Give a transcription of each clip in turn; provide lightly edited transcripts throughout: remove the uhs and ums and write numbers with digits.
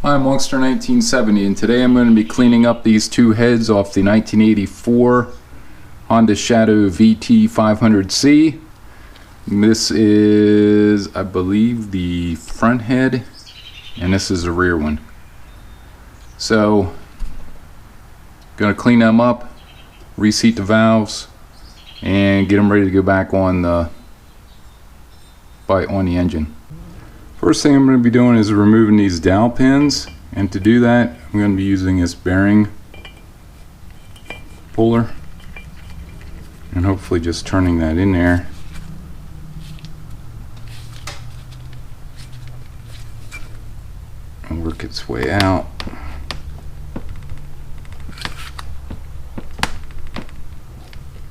Hi, I'm Monkster 1970, and today I'm going to be cleaning up these two heads off the 1984 Honda Shadow VT 500C. This is, I believe, the front head, and this is the rear one. So, going to clean them up, reseat the valves, and get them ready to go back on the engine. First thing I'm going to be doing is removing these dowel pins, and to do that I'm going to be using this bearing puller and hopefully just turning that in there. And work its way out.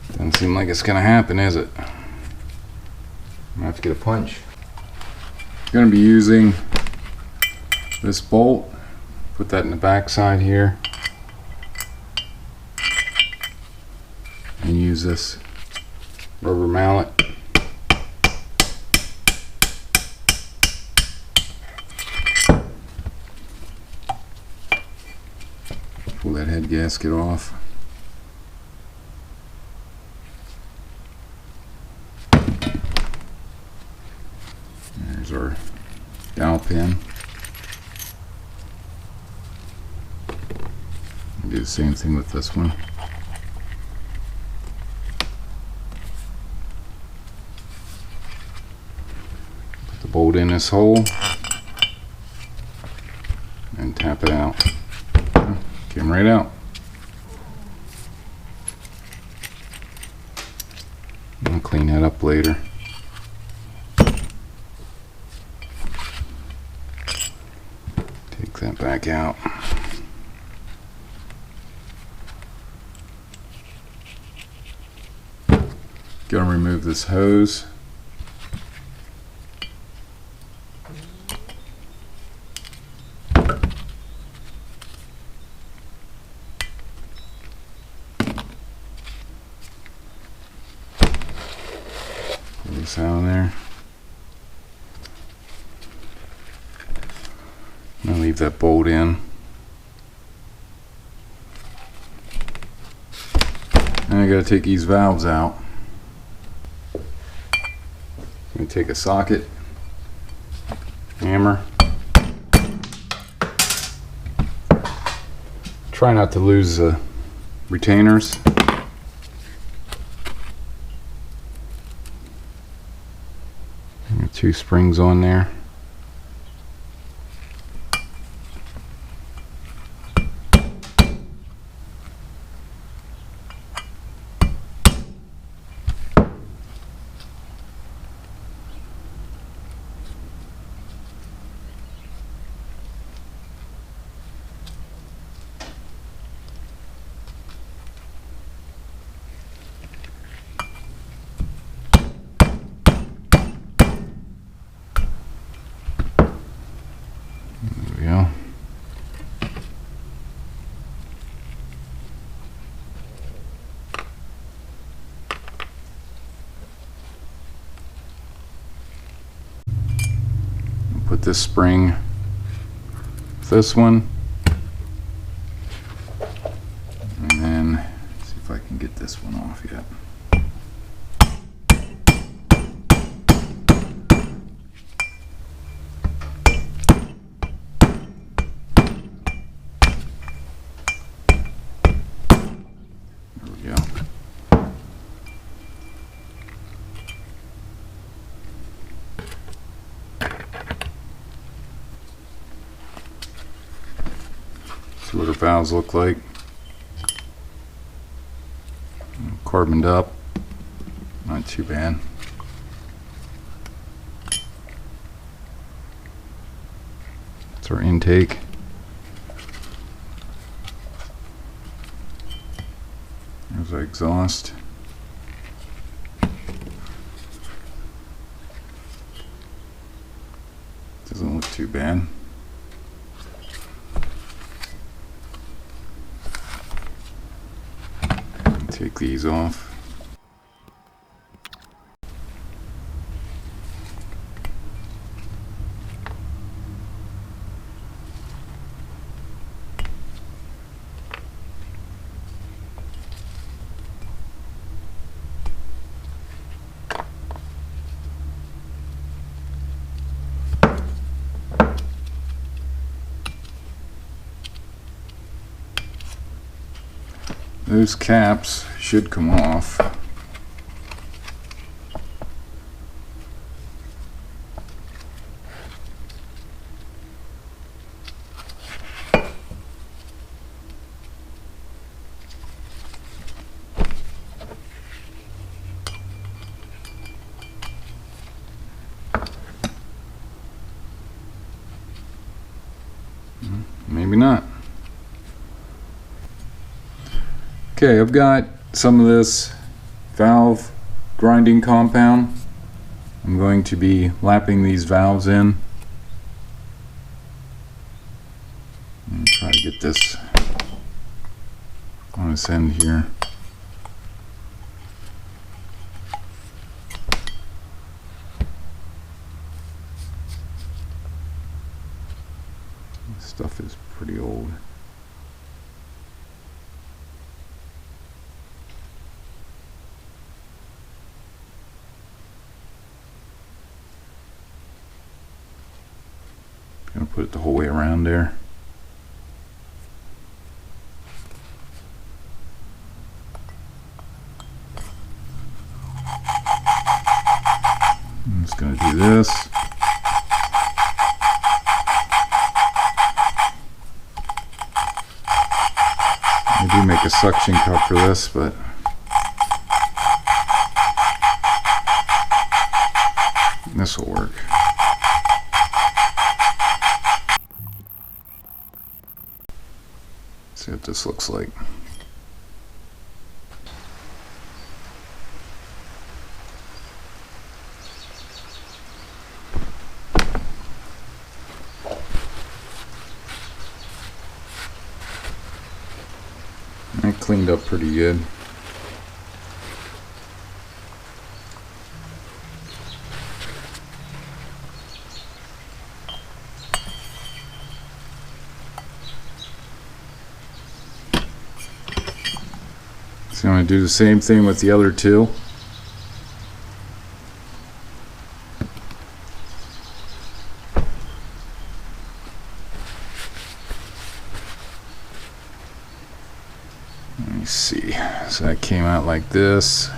Doesn't seem like it's going to happen, is it? I'm going to have to get a punch. I'm going to be using this bolt, put that in the back side here, and use this rubber mallet. Pull that head gasket off. There's our dowel pin. Do the same thing with this one. Put the bolt in this hole and tap it out. Came right out. I'll clean that up later. Take that back out. Gonna remove this hose. Pull this out of there. I'll leave that bolt in. And I gotta take these valves out. I'm going to take a socket, hammer. Try not to lose the retainers. Two springs on there. Put this spring with this one, and then see if I can get this one off yet. There we go. See what our valves look like. Carboned up, not too bad. That's our intake. There's our exhaust. Doesn't look too bad. Take these off. those caps should come off. Maybe not. Okay, I've got some of this valve grinding compound. I'm going to be lapping these valves in. And try to get this on this end here. This stuff is pretty old. Gonna put it the whole way around there. I'm just gonna do this. I do make a suction cup for this, but this will work. See what this looks like. I cleaned up pretty good. So I'm going to do the same thing with the other two. Let me see. So that came out like this.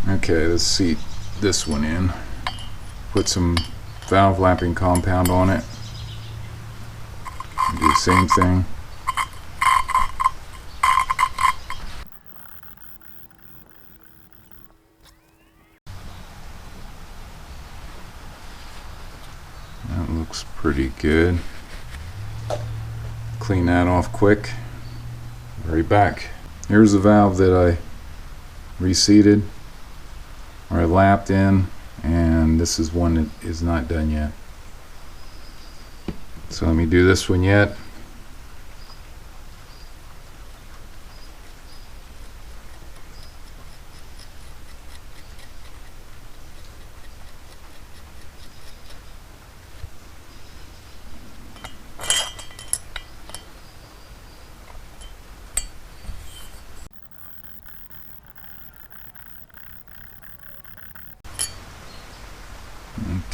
Okay, let's seat this one in. Put some valve lapping compound on it. Do the same thing. That looks pretty good. Clean that off quick. Right back. Here's the valve that I reseated, or I lapped in, and this is one that is not done yet. So let me do this one yet.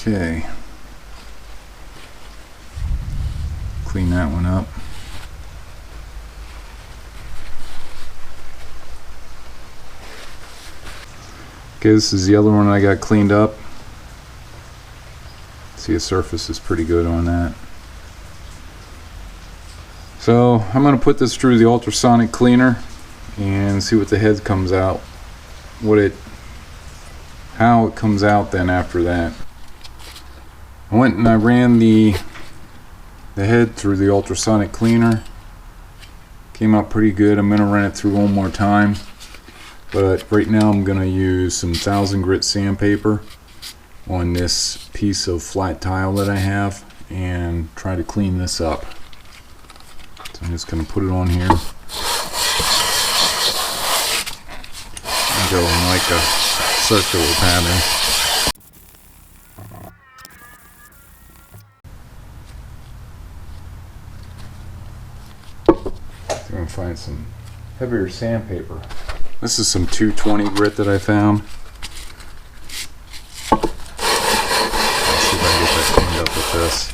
Okay. Clean that one up. Okay, this is the other one I got cleaned up. See, the surface is pretty good on that. So I'm going to put this through the ultrasonic cleaner and see what the head comes out. How it comes out then after that. I went and I ran the head through the ultrasonic cleaner. Came out pretty good. I'm going to run it through one more time. But right now I'm going to use some 1000 grit sandpaper on this piece of flat tile that I have and try to clean this up. So I'm just going to put it on here. And go in like a circular pattern. find some heavier sandpaper. This is some 220 grit that I found. Let's see if I can get that cleaned up with this.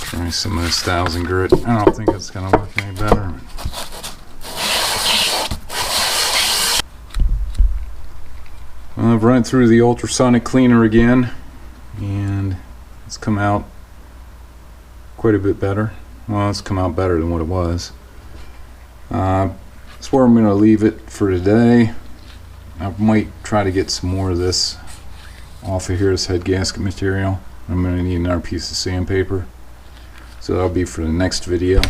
Try some of this 1000 grit. I don't think it's going to work any better. Well, I've run it through the ultrasonic cleaner again, and it's come out quite a bit better. Well, it's come out better than what it was. That's where I'm going to leave it for today. I might try to get some more of this off of here, this head gasket material. I'm going to need another piece of sandpaper. So that'll be for the next video.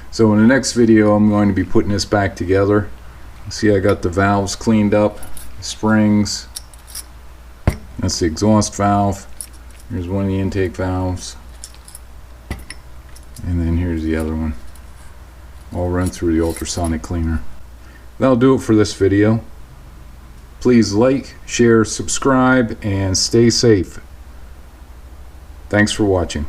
So in the next video, I'm going to be putting this back together. See, I got the valves cleaned up, the springs. That's the exhaust valve. Here's one of the intake valves. And then here's the other one. All run through the ultrasonic cleaner. That'll do it for this video. Please like, share, subscribe, and stay safe. Thanks for watching.